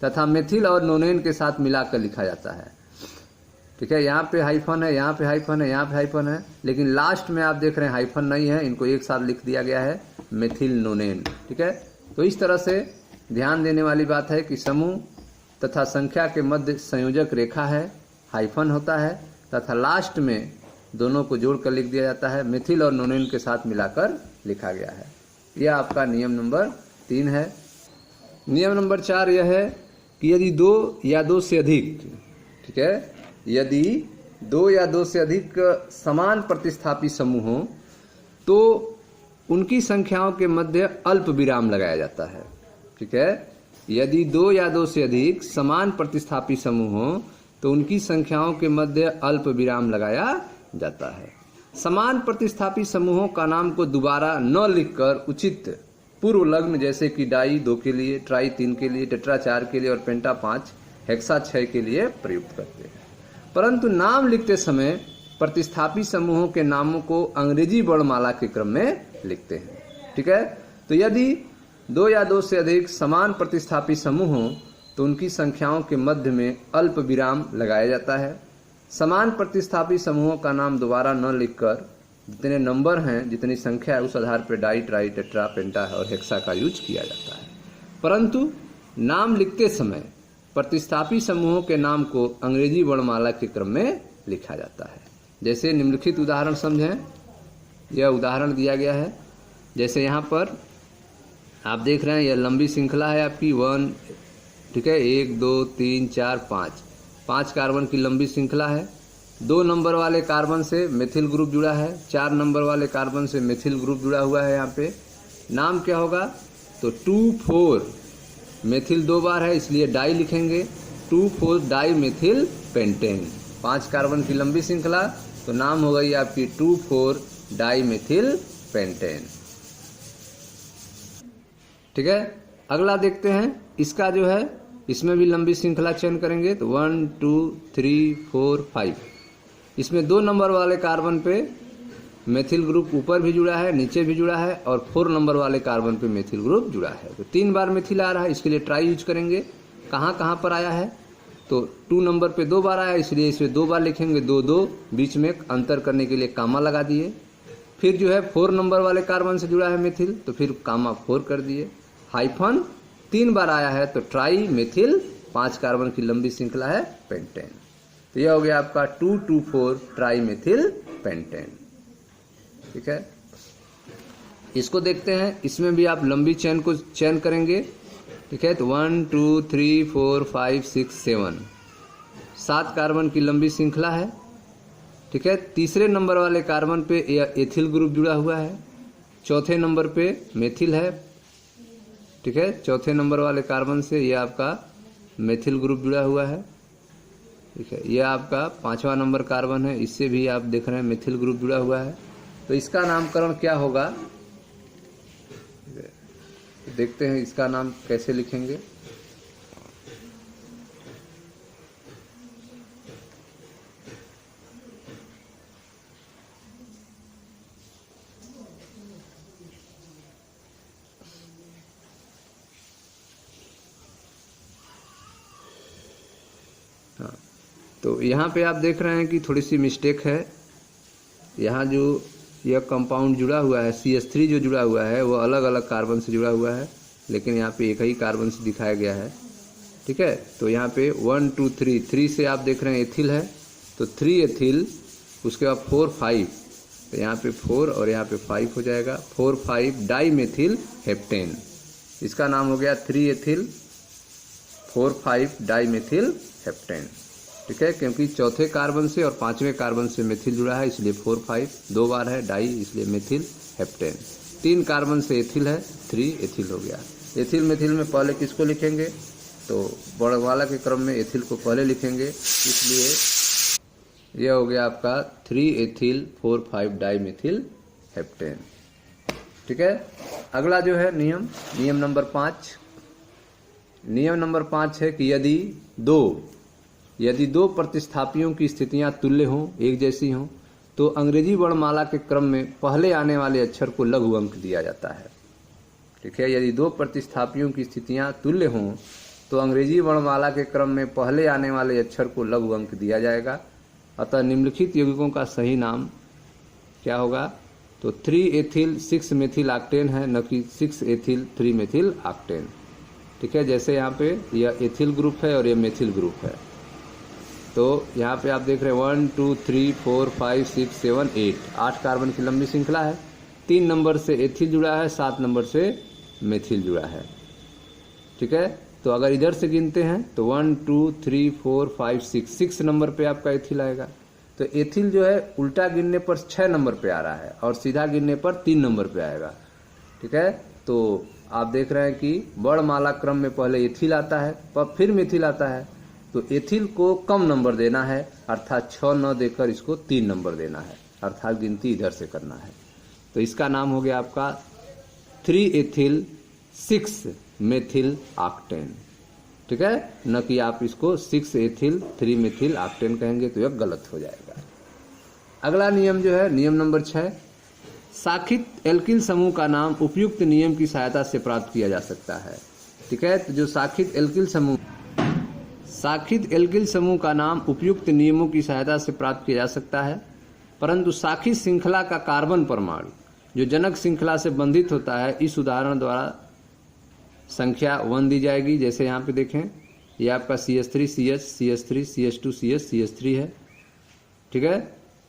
तथा मेथिल और नोनेन के साथ मिलाकर लिखा जाता है। ठीक है, यहाँ पे हाइफन है, यहाँ पे हाइफन है, यहाँ पे हाइफन है, लेकिन लास्ट में आप देख रहे हैं हाइफन नहीं है, इनको एक साथ लिख दिया गया है मेथिल नोनेन। ठीक है, तो इस तरह से ध्यान देने वाली बात है कि समूह तथा संख्या के मध्य संयोजक रेखा है, हाइफन होता है, तथा लास्ट में दोनों को जोड़कर लिख दिया जाता है, मेथिल और नोनेन के साथ मिलाकर लिखा गया है। यह आपका नियम नंबर 3 है। नियम नंबर 4 यह है कि यदि 2 या 2 से अधिक, ठीक है, यदि 2 या 2 से अधिक समान प्रतिस्थापी समूह हों तो उनकी संख्याओं के मध्य अल्प विराम लगाया जाता है। ठीक है, यदि 2 या 2 से अधिक समान प्रतिस्थापी समूह हों तो उनकी संख्याओं के मध्य अल्प विराम लगाया जाता है। समान प्रतिस्थापी समूहों का नाम को दोबारा न लिखकर उचित पूर्व लग्न जैसे कि डाई 2 के लिए, ट्राई 3 के लिए, टेट्रा 4 के लिए और पेंटा 5, हेक्सा 6 के लिए प्रयुक्त करते हैं। परंतु नाम लिखते समय प्रतिस्थापी समूहों के नामों को अंग्रेजी वर्णमाला के क्रम में लिखते हैं। ठीक है, तो यदि 2 या 2 से अधिक समान प्रतिस्थापी समूह हों तो उनकी संख्याओं के मध्य में अल्प विराम लगाया जाता है। समान प्रतिस्थापी समूहों का नाम दोबारा न लिखकर जितने नंबर हैं, जितनी संख्या है, उस आधार पर डाई, ट्राई, टेट्रा, पेंटा और हेक्सा का यूज किया जाता है। परंतु नाम लिखते समय प्रतिस्थापी समूहों के नाम को अंग्रेजी वर्णमाला के क्रम में लिखा जाता है। जैसे निम्नलिखित उदाहरण समझें। यह उदाहरण दिया गया है, जैसे यहाँ पर आप देख रहे हैं यह लंबी श्रृंखला है आपकी 1, ठीक है, 1 2 3 4 5 कार्बन की लंबी श्रृंखला है। 2 नंबर वाले कार्बन से मेथिल ग्रुप जुड़ा है, 4 नंबर वाले कार्बन से मेथिल ग्रुप जुड़ा हुआ है। यहाँ पे नाम क्या होगा? तो 2,4 मेथिल 2 बार है इसलिए डाई लिखेंगे, 2,4 डाई मेथिल पेंटेन। 5 कार्बन की लंबी श्रृंखला, तो नाम हो गई आपकी 2,4 डाई मेथिल पेंटेन। ठीक है, अगला देखते हैं। इसका जो है इसमें भी लंबी श्रृंखला चयन करेंगे तो 1 2 3 4 5। इसमें 2 नंबर वाले कार्बन पे मेथिल ग्रुप ऊपर भी जुड़ा है, नीचे भी जुड़ा है, और 4 नंबर वाले कार्बन पे मेथिल ग्रुप जुड़ा है। तो 3 बार मेथिल आ रहा है, इसके लिए ट्राई यूज करेंगे। कहाँ कहाँ पर आया है? तो 2 नंबर पे 2 बार आया, इसलिए इसमें 2 बार लिखेंगे, 2 2, बीच में अंतर करने के लिए कामा लगा दिए। फिर जो है 4 नंबर वाले कार्बन से जुड़ा है मेथिल, तो फिर कामा 4 कर दिए। हाइफन 3 बार आया है तो ट्राई मेथिल 5 कार्बन की लंबी श्रृंखला है पेंटेन। तो यह हो गया आपका 2,2,4 ट्राई मेथिल पेंटेन। ठीक है, इसको देखते हैं। इसमें भी आप लंबी चेन को चयन करेंगे। ठीक है, तो 1 2 3 4 5 6 7 7 कार्बन की लंबी श्रृंखला है। ठीक है, तीसरे नंबर वाले कार्बन पे एथिल ग्रुप जुड़ा हुआ है, चौथे नंबर पे मेथिल है। ठीक है, चौथे नंबर वाले कार्बन से ये आपका मेथिल ग्रुप जुड़ा हुआ है। ठीक है, यह आपका 5वां नंबर कार्बन है, इससे भी आप देख रहे हैं मेथिल ग्रुप जुड़ा हुआ है। तो इसका नामकरण क्या होगा? देखते हैं इसका नाम कैसे लिखेंगे। तो यहाँ पे आप देख रहे हैं कि थोड़ी सी मिस्टेक है। यहाँ जो यह कंपाउंड जुड़ा हुआ है CH3 जो जुड़ा हुआ है वो अलग अलग कार्बन से जुड़ा हुआ है, लेकिन यहाँ पे एक ही कार्बन से दिखाया गया है। ठीक है, तो यहाँ पे 1 2 3 3 से आप देख रहे हैं एथिल है, तो 3 एथिल, उसके बाद 4 5, तो यहाँ पे 4 और यहाँ पे 5 हो जाएगा, 4 5 डाई मेथिल हेप्टेन। इसका नाम हो गया 3 एथिल 4 5 डाई मेथिल हेप्टेन। ठीक है, क्योंकि चौथे कार्बन से और पांचवें कार्बन से मेथिल जुड़ा है, इसलिए 4 5 दो बार है, डाई इसलिए मेथिल हेप्टेन। 3 कार्बन से एथिल है, 3 एथिल हो गया। एथिल मेथिल में पहले किसको लिखेंगे, तो वर्णमाला के क्रम में एथिल को पहले लिखेंगे, इसलिए यह हो गया आपका 3 एथिल 4 5 डाई मेथिल हेप्टेन। ठीक है, अगला जो है नियम नंबर 5। नियम नंबर 5 है कि यदि दो प्रतिस्थापियों की स्थितियां तुल्य हों, एक जैसी हों, तो अंग्रेजी वर्णमाला के क्रम में पहले आने वाले अक्षर को लघु अंक दिया जाता है। ठीक है, यदि दो प्रतिस्थापियों की स्थितियां तुल्य हों तो अंग्रेजी वर्णमाला के क्रम में पहले आने वाले अक्षर को लघु अंक दिया जाएगा। अतः निम्नलिखित यौगिकों का सही नाम क्या होगा, तो 3 एथिल 6 मेथिल ऑक्टेन है, न कि 6 एथिल 3 मेथिल ऑक्टेन। ठीक है, जैसे यहाँ पे यह एथिल ग्रुप है और यह मेथिल ग्रुप है, तो यहाँ पे आप देख रहे हैं 1 2 3 4 5 6 7 8 कार्बन की लंबी श्रृंखला है। 3 नंबर से एथिल जुड़ा है, 7 नंबर से मेथिल जुड़ा है। ठीक है, तो अगर इधर से गिनते हैं तो 1 2 3 4 5 6 नंबर पे आपका एथिल आएगा। तो एथिल जो है उल्टा गिनने पर 6 नंबर पे आ रहा है और सीधा गिनने पर 3 नंबर पे आएगा। ठीक है, तो आप देख रहे हैं कि वर्णमाला क्रम में पहले एथिल आता है, फिर मेथिल आता है, तो एथिल को कम नंबर देना है, अर्थात 6 न देकर इसको 3 नंबर देना है, अर्थात गिनती इधर से करना है। तो इसका नाम हो गया आपका 3 एथिल 6 मेथिल ऑक्टेन। ठीक है, न कि आप इसको 6 एथिल 3 मेथिल ऑक्टेन कहेंगे तो यह गलत हो जाएगा। अगला नियम जो है नियम नंबर 6, शाखित एल्किल समूह का नाम उपयुक्त नियम की सहायता से प्राप्त किया जा सकता है। ठीक है, तो जो शाखित एल्किल समूह का नाम उपयुक्त नियमों की सहायता से प्राप्त किया जा सकता है, परंतु शाखित श्रृंखला का कार्बन परमाणु जो जनक श्रृंखला से बंधित होता है, इस उदाहरण द्वारा संख्या 1 दी जाएगी। जैसे यहाँ पे देखें, ये आपका CH3 CH CH3 CH2 CH CH3 है। ठीक है,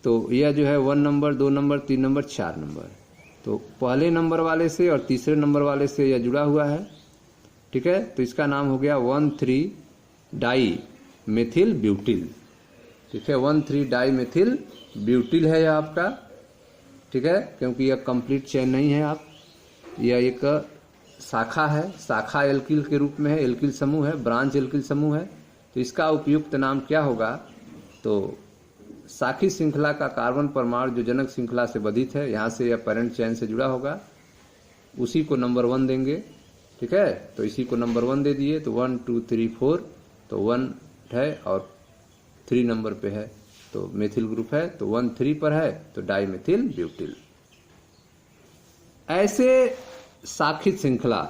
तो यह जो है 1 नंबर 2 नंबर 3 नंबर 4 नंबर, तो पहले नंबर वाले से और तीसरे नंबर वाले से यह जुड़ा हुआ है। ठीक है, तो इसका नाम हो गया 1,3 डाई मेथिल ब्यूटिल। ठीक है, 1,3 डाई मेथिल ब्यूटिल है यह आपका। ठीक है, क्योंकि यह कंप्लीट चेन नहीं है, यह एक शाखा है, शाखा एल्किल के रूप में है, एल्किल समूह है, ब्रांच एल्किल समूह है। तो इसका उपयुक्त नाम क्या होगा, तो शाखी श्रृंखला का कार्बन परमाणु जो जनक श्रृंखला से बंधित है, यहाँ से या पेरेंट चेन से जुड़ा होगा, उसी को नंबर 1 देंगे। ठीक है, तो इसी को नंबर 1 दे दिए, तो 1 2 3 4, तो 1 है और 3 नंबर पे है, तो मेथिल ग्रुप है, तो 1 3 पर है तो डाई मेथिल ब्यूटिल। ऐसे शाखित श्रृंखला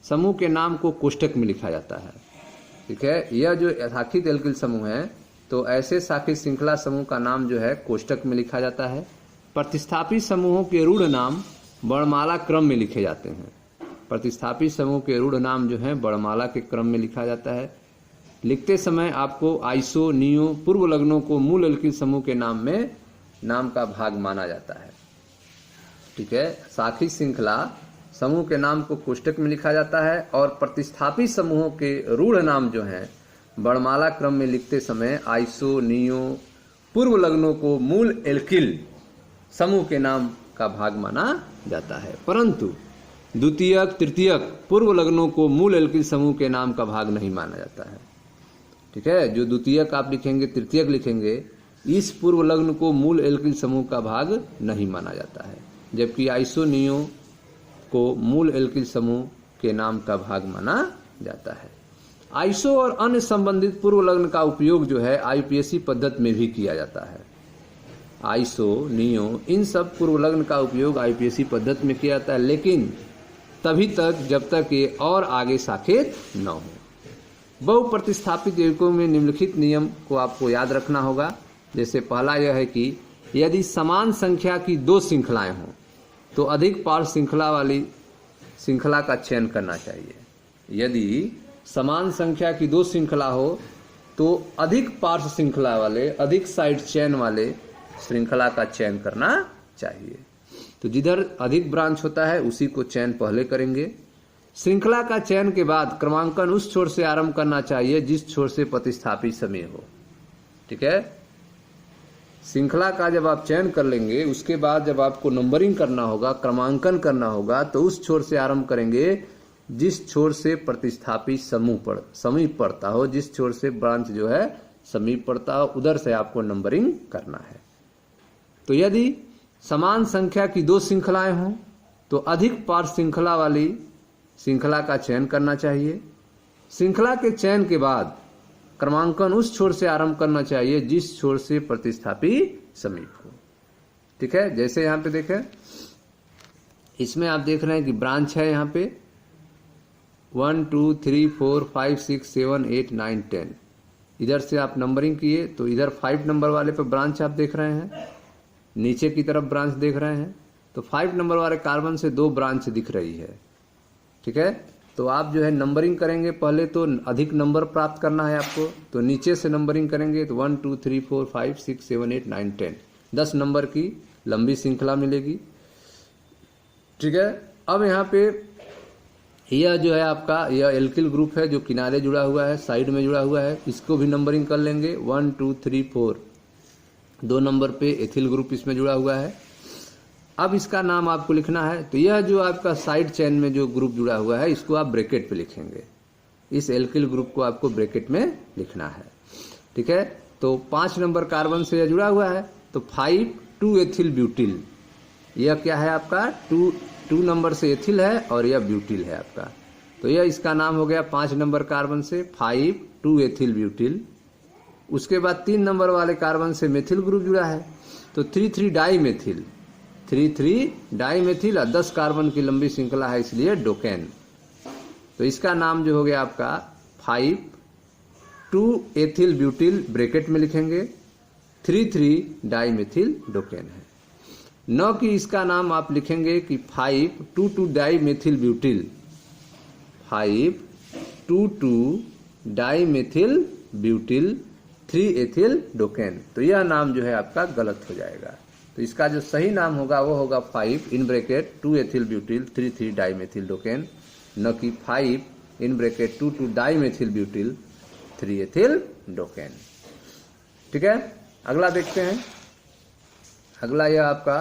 समूह के नाम को कोष्ठक में लिखा जाता है। ठीक है, यह जो शाखित एल्किल समूह है, तो ऐसे शाखित श्रृंखला समूह का नाम जो है कोष्ठक में लिखा जाता है। प्रतिस्थापित समूहों के रूढ़ नाम वर्णमाला क्रम में लिखे जाते हैं। प्रतिस्थापित समूह के रूढ़ नाम जो है वर्णमाला के क्रम में लिखा जाता है। लिखते समय आपको आइसो, नियो, पूर्व लग्नों को मूल एल्किल समूह के नाम में नाम का भाग माना जाता है। ठीक है, शाखित श्रृंखला समूह के नाम को कोष्ठक में लिखा जाता है और प्रतिस्थापित समूहों के रूढ़ नाम जो हैं वर्णमाला क्रम में लिखते समय आइसो, नियो, पूर्व लग्नों को मूल एल्किल समूह के नाम का भाग माना जाता है, परंतु द्वितीयक, तृतीयक, पूर्व लग्नों को मूल एल्किल समूह के नाम का भाग नहीं माना जाता है। ठीक है, जो द्वितीयक आप लिखेंगे, तृतीयक लिखेंगे, इस पूर्व लग्न को मूल एल्किल समूह का भाग नहीं माना जाता है, जबकि आइसो, नियो को मूल एल्किल समूह के नाम का भाग माना जाता है। आइसो और अन्य संबंधित पूर्व लग्न का उपयोग जो है IUPAC पद्धति में भी किया जाता है। आइसो, नियो, इन सब पूर्व लग्न का उपयोग IUPAC पद्धति में किया जाता है, लेकिन तभी तक जब तक ये और आगे शाखित न हो। बहुप्रतिस्थापित यौगिकों में निम्नलिखित नियम को आपको याद रखना होगा। जैसे पहला यह है कि यदि समान संख्या की 2 श्रृंखलाएं हों तो अधिक पार्श्व श्रृंखला वाली श्रृंखला का चयन करना चाहिए। यदि समान संख्या की 2 श्रृंखला हो तो अधिक पार्श्व श्रृंखला वाले, अधिक साइड चेन वाले श्रृंखला का चयन करना चाहिए। तो जिधर अधिक ब्रांच होता है उसी को चयन पहले करेंगे। श्रृंखला का चयन के बाद क्रमांकन उस छोर से आरंभ करना चाहिए जिस छोर से प्रतिस्थापित समय हो। ठीक है, श्रृंखला का जब आप चयन कर लेंगे उसके बाद जब आपको नंबरिंग करना होगा, क्रमांकन करना होगा, तो उस छोर से आरंभ करेंगे जिस छोर से प्रतिस्थापित समीप पड़ता हो, जिस छोर से ब्रांच जो है समीप पड़ता हो, उधर से आपको नंबरिंग करना है। तो यदि समान संख्या की 2 श्रृंखलाएं हों तो अधिक पार्श्व श्रृंखला वाली श्रृंखला का चयन करना चाहिए। श्रृंखला के चयन के बाद क्रमांकन उस छोर से आरंभ करना चाहिए जिस छोर से प्रतिस्थापित समीप हो। ठीक है, जैसे यहां पे देखें, इसमें आप देख रहे हैं कि ब्रांच है यहाँ पे 1 2 3 4 5 6 7 8 9 10। इधर से आप नंबरिंग किए तो इधर 5 नंबर वाले पे ब्रांच आप देख रहे हैं, नीचे की तरफ ब्रांच देख रहे हैं। तो 5 नंबर वाले कार्बन से 2 ब्रांच दिख रही है। ठीक है, तो आप जो है नंबरिंग करेंगे, पहले तो अधिक नंबर प्राप्त करना है आपको, तो नीचे से नंबरिंग करेंगे तो 1 2 3 4 5 6 7 8 9 10 10 नंबर की लंबी श्रृंखला मिलेगी। ठीक है, अब यहाँ पे यह जो है आपका यह एल्किल ग्रुप है जो किनारे जुड़ा हुआ है, साइड में जुड़ा हुआ है, इसको भी नंबरिंग कर लेंगे 1 2 3 4। 2 नंबर पे एथिल ग्रुप इसमें जुड़ा हुआ है। अब इसका नाम आपको लिखना है, तो यह जो आपका साइड चेन में जो ग्रुप जुड़ा हुआ है इसको आप ब्रैकेट पे लिखेंगे। इस एल्किल ग्रुप को आपको ब्रैकेट में लिखना है। ठीक है, तो 5 नंबर कार्बन से यह जुड़ा हुआ है, तो 5 2 एथिल ब्यूटिल। यह क्या है आपका 2 नंबर से एथिल है और यह ब्यूटिल है आपका, तो यह इसका नाम हो गया 5 नंबर कार्बन से 5 2 एथिल ब्यूटिल। उसके बाद 3 नंबर वाले कार्बन से मेथिल ग्रुप जुड़ा है, तो 3 3 डाई मेथिल, 3 3 डाई मेथिल और 10 कार्बन की लंबी श्रृंखला है इसलिए डोकेन। तो इसका नाम जो हो गया आपका 5 2 एथिल ब्यूटिल ब्रैकेट में लिखेंगे, 3 3 डाई मेथिल डोकेन है। न कि इसका नाम आप लिखेंगे कि 5 2 2 die methyl butyl, 5 2 2 die methyl butyl 3 ethyl decane, तो यह नाम जो है आपका गलत हो जाएगा। तो इसका जो सही नाम होगा वो होगा 5 in bracket 2 ethyl butyl 3 3 di methyl decane, न कि 5 in bracket 2 2 die methyl butyl 3 ethyl decane. ठीक है, अगला देखते हैं। अगला यह आपका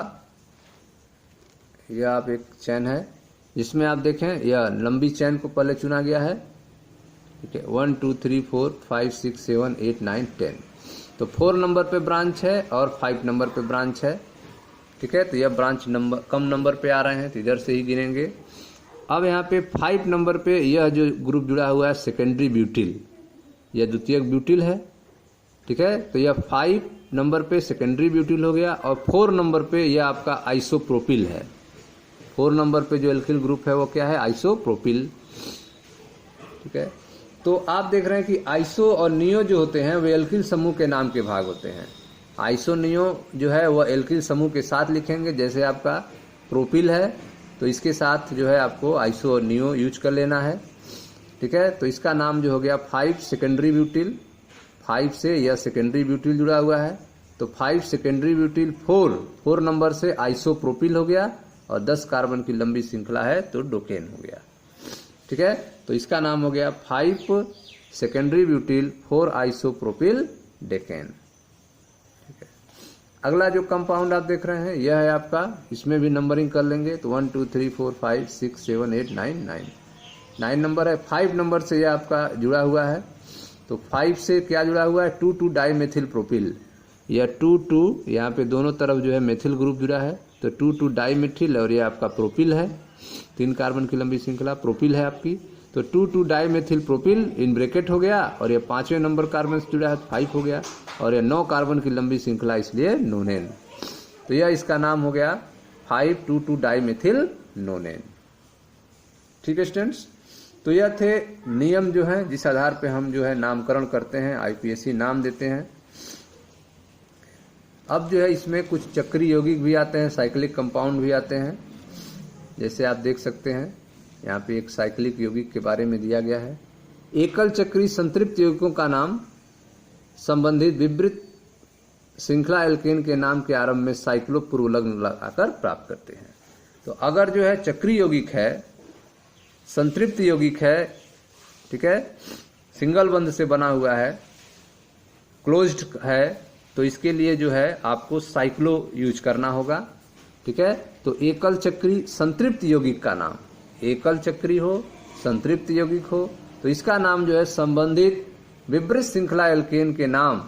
यह आप एक चैन है जिसमें आप देखें यह लंबी चैन को पहले चुना गया है। ठीक है, 1 2 3 4 5 6 7 8 9 10। तो 4 नंबर पे ब्रांच है और 5 नंबर पे ब्रांच है। ठीक है, तो यह ब्रांच नंबर कम नंबर पे आ रहे हैं तो इधर से ही गिनेंगे। अब यहाँ पे 5 नंबर पे यह जो ग्रुप जुड़ा हुआ है सेकेंडरी ब्यूटिल, यह द्वितीयक ब्यूटिल है। ठीक है, तो यह 5 नंबर पे सेकेंडरी ब्यूटिल हो गया और 4 नंबर पे यह आपका आइसोप्रोपिल है। 4 नंबर पे जो एल्किल ग्रुप है वो क्या है, आइसोप्रोपिल। ठीक है, तो आप देख रहे हैं कि आइसो और नियो जो होते हैं वे एल्किल समूह के नाम के भाग होते हैं। आइसो नियो जो है वह एल्किल समूह के साथ लिखेंगे, जैसे आपका प्रोपिल है तो इसके साथ जो है आपको आइसो और नियो यूज कर लेना है। ठीक है, तो इसका नाम जो हो गया 5 सेकेंडरी ब्यूटिल, 5 से यह सेकेंडरी ब्यूटिल जुड़ा हुआ है, तो 5 सेकेंडरी ब्यूटिल 4 नंबर से आइसोप्रोपिल हो गया और 10 कार्बन की लंबी श्रृंखला है तो डोकेन हो गया। ठीक है, तो इसका नाम हो गया 5 सेकेंडरी ब्यूटिल 4 आइसोप्रोपिल डेकेन। ठीक है, अगला जो कंपाउंड आप देख रहे हैं यह है आपका, इसमें भी नंबरिंग कर लेंगे तो 1 2 3 4 5 6 7 8 9 9 नंबर है। 5 नंबर से यह आपका जुड़ा हुआ है, तो 5 से क्या जुड़ा हुआ है 2 2 डाई मेथिल प्रोपिल। यह 2 2 यहाँ पे दोनों तरफ जो है मेथिल ग्रुप जुड़ा है, तो 2 2 डाई मेथिल और यह आपका प्रोपिल है, 3 कार्बन की लंबी श्रृंखला प्रोपिल है आपकी, तो 2 2 die methyl propyl in bracket हो गया और यह 5वें नंबर कार्बन से जुड़ा है 5 हो गया और यह 9 कार्बन की लंबी श्रृंखला इसलिए नोनेन, तो यह इसका नाम हो गया 5 2 2 डाई मेथिल नोनेन। ठीक है स्टूडेंट्स, तो यह थे नियम जो हैं जिस आधार पे हम जो है नामकरण करते हैं, आईपीएससी नाम देते हैं। अब जो है इसमें कुछ चक्री यौगिक भी आते हैं, साइक्लिक कंपाउंड भी आते हैं। जैसे आप देख सकते हैं यहाँ पे एक साइक्लिक यौगिक के बारे में दिया गया है। एकल चक्री संतृप्त यौगिकों का नाम संबंधित विवृत श्रृंखला एल्केन के नाम के आरंभ में साइक्लो पूर्व लग्न लगाकर प्राप्त करते हैं। तो अगर जो है चक्री यौगिक है, संतृप्त यौगिक है, ठीक है, सिंगल बंध से बना हुआ है, क्लोज्ड है, तो इसके लिए जो है आपको साइक्लो यूज करना होगा। ठीक है, तो एकल चक्री संतृप्त यौगिक का नाम, एकल चक्री हो, संतृप्त यौगिक हो, तो इसका नाम जो है संबंधित विवृत श्रृंखला एल्केन के नाम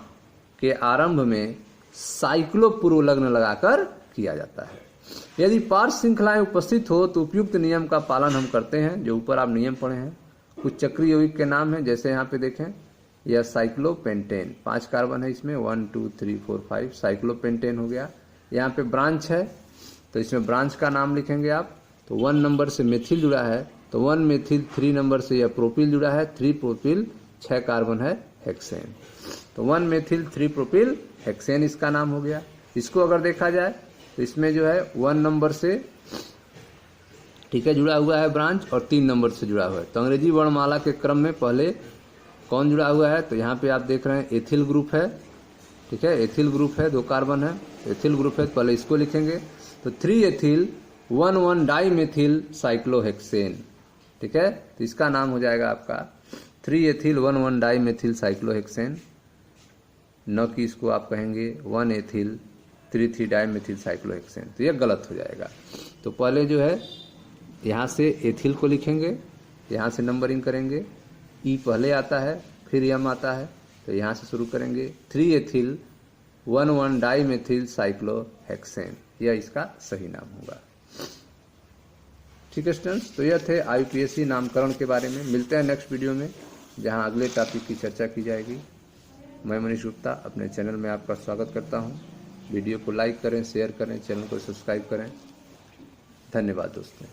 के आरंभ में साइक्लो पूर्व लग्न लगाकर किया जाता है। यदि पार्श्व श्रृंखलाएं उपस्थित हो तो उपयुक्त नियम का पालन हम करते हैं, जो ऊपर आप नियम पढ़े हैं। कुछ चक्री यौगिक के नाम हैं, जैसे यहाँ पे देखें, यह साइक्लोपेंटेन, 5 कार्बन है इसमें, 1 2 3 4 5 साइक्लोपेंटेन हो गया। यहाँ पे ब्रांच है तो इसमें ब्रांच का नाम लिखेंगे आप। तो 1 नंबर से मेथिल जुड़ा है, तो 1 मेथिल, 3 नंबर से यह प्रोपिल जुड़ा है, 3 प्रोपिल, 6 कार्बन है हेक्सेन, तो 1 मेथिल 3 प्रोपिल हेक्सेन इसका नाम हो गया। इसको अगर देखा जाए तो इसमें जो है 1 नंबर से, ठीक है, जुड़ा हुआ है ब्रांच, और 3 नंबर से जुड़ा हुआ है। तो अंग्रेजी वर्णमाला के क्रम में पहले कौन जुड़ा हुआ है, तो यहाँ पे आप देख रहे हैं एथिल ग्रुप है। ठीक है, एथिल ग्रुप है, 2 कार्बन है, एथिल ग्रुप है, तो पहले इसको लिखेंगे। तो 3 एथिल 1 डाई मेथिल साइक्लोहेक्सेन। ठीक है, तो इसका नाम हो जाएगा आपका 3 एथिल 1 डाई मेथिल साइक्लोहेक्सेन, न कि इसको आप कहेंगे 1 एथिल 3 डाई मेथिल साइक्लोहेक्सेन, तो यह गलत हो जाएगा। तो पहले जो है यहाँ से एथिल को लिखेंगे, यहाँ से नंबरिंग करेंगे, ई पहले आता है फिर एम आता है, तो यहाँ से शुरू करेंगे 3 एथिल 1 डाई मेथिल साइक्लोहेक्सेन, यह इसका सही नाम होगा। ठीक है स्टूडेंट्स, तो यह थे आईपीएससी नामकरण के बारे में। मिलते हैं नेक्स्ट वीडियो में जहां अगले टॉपिक की चर्चा की जाएगी। मैं मनीष गुप्ता अपने चैनल में आपका स्वागत करता हूं। वीडियो को लाइक करें, शेयर करें, चैनल को सब्सक्राइब करें। धन्यवाद दोस्तों।